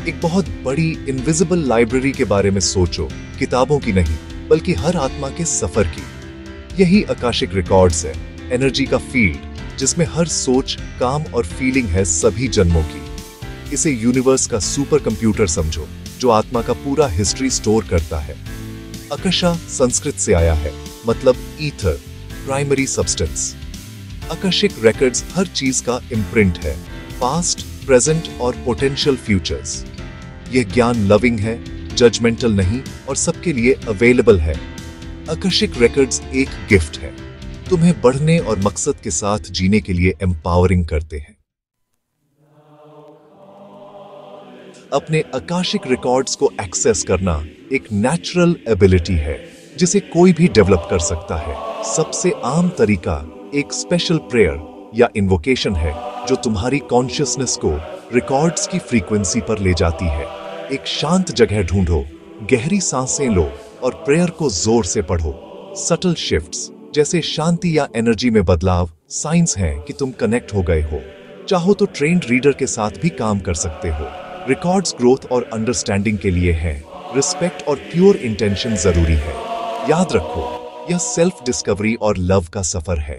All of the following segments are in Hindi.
एक बहुत बड़ी इनविजिबल लाइब्रेरी के बारे में सोचो, किताबों की नहीं बल्कि हर आत्मा के सफर की। यही आकाशिक रिकॉर्ड्स है, एनर्जी का फील्ड जिसमें हर सोच, काम और फीलिंग है सभी जन्मों की। इसे यूनिवर्स का सुपर कंप्यूटर समझो जो आत्मा का पूरा हिस्ट्री स्टोर करता है। आकाशा संस्कृत से आया है, मतलब ether, primary substance. Akashic records हर चीज का इम्प्रिंट है, पास्ट, प्रेजेंट और पोटेंशियल फ्यूचर्स। यह ज्ञान लविंग है, जजमेंटल नहीं और सबके लिए अवेलेबल है। आकाशिक रिकॉर्ड्स एक गिफ्ट है, तुम्हें बढ़ने और मकसद के साथ जीने के लिए एम्पावरिंग करते हैं। अपने आकाशिक रिकॉर्ड्स को एक्सेस करना एक नेचुरल एबिलिटी है जिसे कोई भी डेवलप कर सकता है। सबसे आम तरीका एक स्पेशल प्रेयर या इन्वोकेशन है जो तुम्हारी कॉन्शियसनेस को रिकॉर्ड्स की फ्रीक्वेंसी पर ले जाती है। एक शांत जगह ढूंढो, गहरी सांसें लो और प्रेयर को जोर से पढ़ो। सटल शिफ्ट्स जैसे शांति या एनर्जी में बदलाव साइंस हैं कि तुम कनेक्ट हो गए हो। चाहो तो ट्रेन्ड रीडर के साथ भी काम कर सकते हो। रिकॉर्ड्स ग्रोथ और अंडरस्टैंडिंग के लिए है। रिस्पेक्ट और प्योर इंटेंशन जरूरी है। याद रखो, यह सेल्फ डिस्कवरी और लव का सफर है।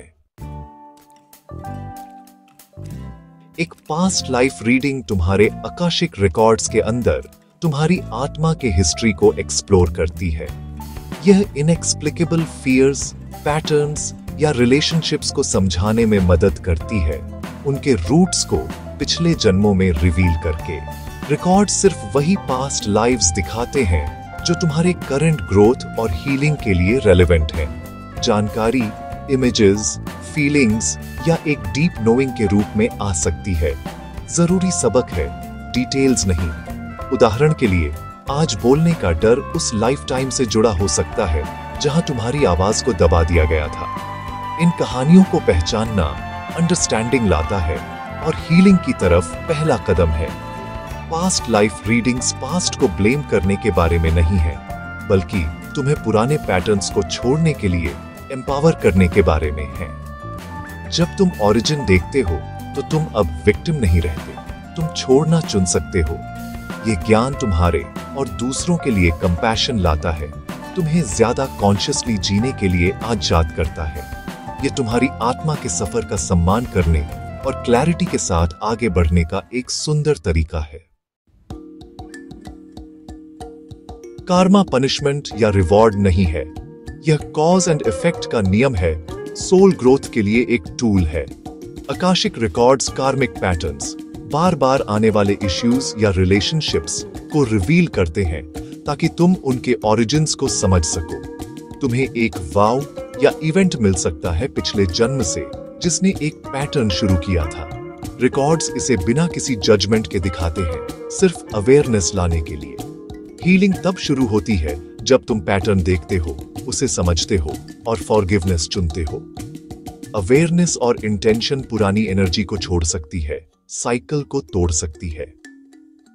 एक पास्ट लाइफ रीडिंग तुम्हारे आकाशिक रिकॉर्ड्स के अंदर तुम्हारी आत्मा के हिस्ट्री को एक्सप्लोर करती है। यह इनएक्सप्लिकेबल फियर्स, पैटर्न्स या रिलेशनशिप्स को समझाने में मदद करती है, उनके रूट्स को पिछले जन्मों में रिवील करके। रिकॉर्ड्स सिर्फ वही पास्ट लाइव्स दिखाते हैं जो तुम्हारे करंट ग्रोथ और हीलिंग के लिए रेलेवेंट है। जानकारी इमेजेस, फीलिंग्स या एक डीप नोइंग के रूप में आ सकती है। जरूरी सबक है, डिटेल्स नहीं। उदाहरण के लिए, आज बोलने का डर उस लाइफ टाइम से जुड़ा हो सकता है जहां तुम्हारी आवाज को दबा दिया गया था। इन कहानियों को पहचानना अंडरस्टैंडिंग लाता है और हीलिंग की तरफ पहला कदम है। पास्ट लाइफ रीडिंग्स पास्ट को ब्लेम करने के बारे में नहीं है, बल्कि तुम्हें पुराने पैटर्न्स को छोड़ने के लिए एम्पावर करने के बारे में है। जब तुम ओरिजिन देखते हो तो तुम अब विक्टिम नहीं रहते, तुम छोड़ना चुन सकते हो। यह ज्ञान तुम्हारे और दूसरों के लिए कंपैशन लाता है, तुम्हें ज्यादा कॉन्शियसली जीने के लिए आजाद करता है। यह तुम्हारी आत्मा के सफर का सम्मान करने और क्लैरिटी के साथ आगे बढ़ने का एक सुंदर तरीका है। कार्मा पनिशमेंट या रिवॉर्ड नहीं है, यह कॉज एंड इफेक्ट का नियम है, सोल ग्रोथ के लिए एक टूल है। आकाशिक रिकॉर्ड्स कार्मिक पैटर्न्स, बार बार आने वाले इश्यूज या रिलेशनशिप्स को रिवील करते हैं ताकि तुम उनके ओरिजिन्स को समझ सको। तुम्हें एक वाव या इवेंट मिल सकता है पिछले जन्म से जिसने एक पैटर्न शुरू किया था। रिकॉर्ड्स इसे बिना किसी जजमेंट के दिखाते हैं, सिर्फ अवेयरनेस लाने के लिए। हीलिंग तब शुरू होती है जब तुम पैटर्न देखते हो, उसे समझते हो और फॉरगिवनेस चुनते हो। अवेयरनेस और इंटेंशन पुरानी एनर्जी को छोड़ सकती है, साइकिल को तोड़ सकती है।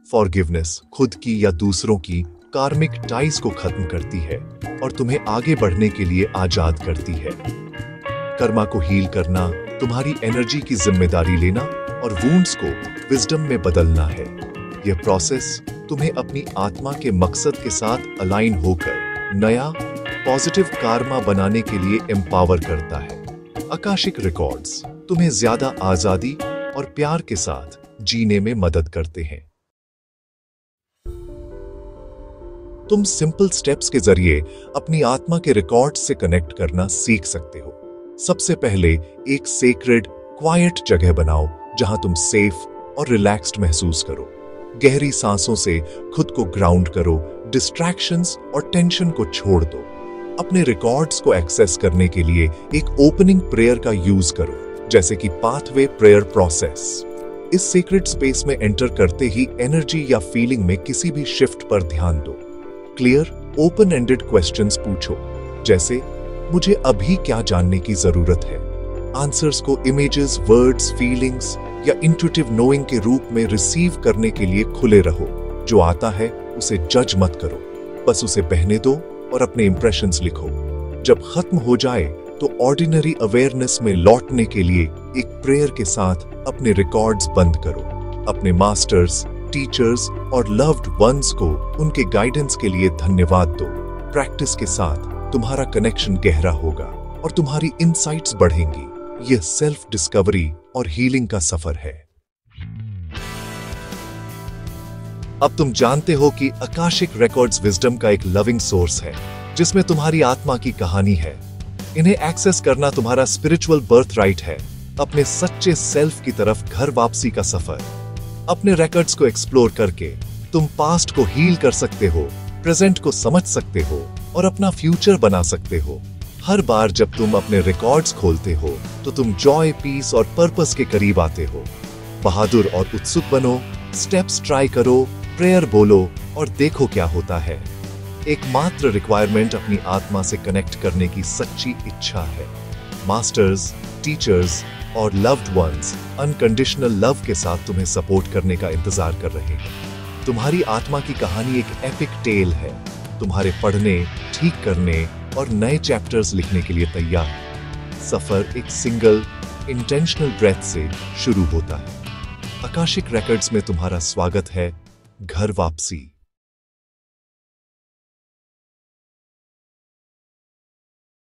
फॉरगिवनेस खुद की या दूसरों की कार्मिक टाइज को खत्म करती है और तुम्हें आगे बढ़ने के लिए आजाद करती है। कर्मा को हील करना, तुम्हारी एनर्जी की जिम्मेदारी लेना और वुंड्स को विजडम में बदलना है। यह प्रोसेस तुम्हें अपनी आत्मा के मकसद के साथ अलाइन होकर नया पॉजिटिव कार्मा बनाने के लिए एम्पावर करता है। आकाशिक रिकॉर्ड्स तुम्हें ज्यादा आजादी और प्यार के साथ जीने में मदद करते हैं। तुम सिंपल स्टेप्स के जरिए अपनी आत्मा के रिकॉर्ड्स से कनेक्ट करना सीख सकते हो। सबसे पहले एक सेक्रेड, क्वाइट जगह बनाओ जहां तुम सेफ और रिलैक्स्ड महसूस करो। गहरी सांसों से खुद को ग्राउंड करो, डिस्ट्रैक्शंस और टेंशन को छोड़ दो। अपने रिकॉर्ड्स को एक्सेस करने के लिए एक ओपनिंग प्रेयर का यूज करो, जैसे कि पाथवे प्रेयर प्रोसेस। इस सीक्रेट स्पेस में एंटर करते ही एनर्जी या फीलिंग में किसी भी शिफ्ट पर ध्यान दो। क्लियर, ओपन एंडेड क्वेश्चंस पूछो, जैसे मुझे अभी क्या जानने की जरूरत है। आंसर्स को इमेजेस, वर्ड्स, फीलिंग्स या इंट्यूटिव नोइंग के रूप में रिसीव करने के लिए खुले रहो। जो आता है उसे जज मत करो, बस उसे बहने दो और अपने इंप्रेशंस लिखो। जब खत्म हो जाए तो ऑर्डिनरी अवेयरनेस में लौटने के लिए एक प्रेयर के साथ अपने रिकॉर्ड्स बंद करो। अपने मास्टर्स, टीचर्स और लव्ड वंस को उनके गाइडेंस के लिए धन्यवाद दो। प्रैक्टिस के साथ तुम्हारा कनेक्शन गहरा होगा और तुम्हारी इनसाइट्स बढ़ेंगी। यह सेल्फ डिस्कवरी और हीलिंग का सफर है। अब तुम जानते हो कि अकाशिक रिकॉर्ड्स विजडम का एक लविंग सोर्स है जिसमें तुम्हारी आत्मा की कहानी है। इन्हें एक्सेस करना तुम्हारा स्पिरिचुअल बर्थ राइट है। अपने सच्चे सेल्फ की तरफ घर वापसी का सफर। अपने रिकॉर्ड्स को एक्सप्लोर करके तुम पास्ट को हील कर सकते हो, प्रेजेंट को समझ सकते हो और अपना फ्यूचर बना सकते हो। हर बार जब तुम अपने रिकॉर्ड्स खोलते हो तो तुम जॉय, पीस और पर्पस के करीब आते हो। बहादुर और उत्सुक बनो, स्टेप्स ट्राई करो, प्रेयर बोलो और देखो क्या होता है। एकमात्र रिक्वायरमेंट अपनी आत्मा से कनेक्ट करने की सच्ची इच्छा है। मास्टर्स, टीचर्स और लव्ड वंस अनकंडीशनल लव के साथ तुम्हें सपोर्ट करने का इंतजार कर रहे हैं। तुम्हारी आत्मा की कहानी एक एपिक टेल है, तुम्हारे पढ़ने, ठीक करने और नए चैप्टर्स लिखने के लिए तैयार है। सफर एक सिंगल इंटेंशनल ब्रेथ से शुरू होता है। अकाशिक रिकॉर्ड्स में तुम्हारा स्वागत है। घर वापसी।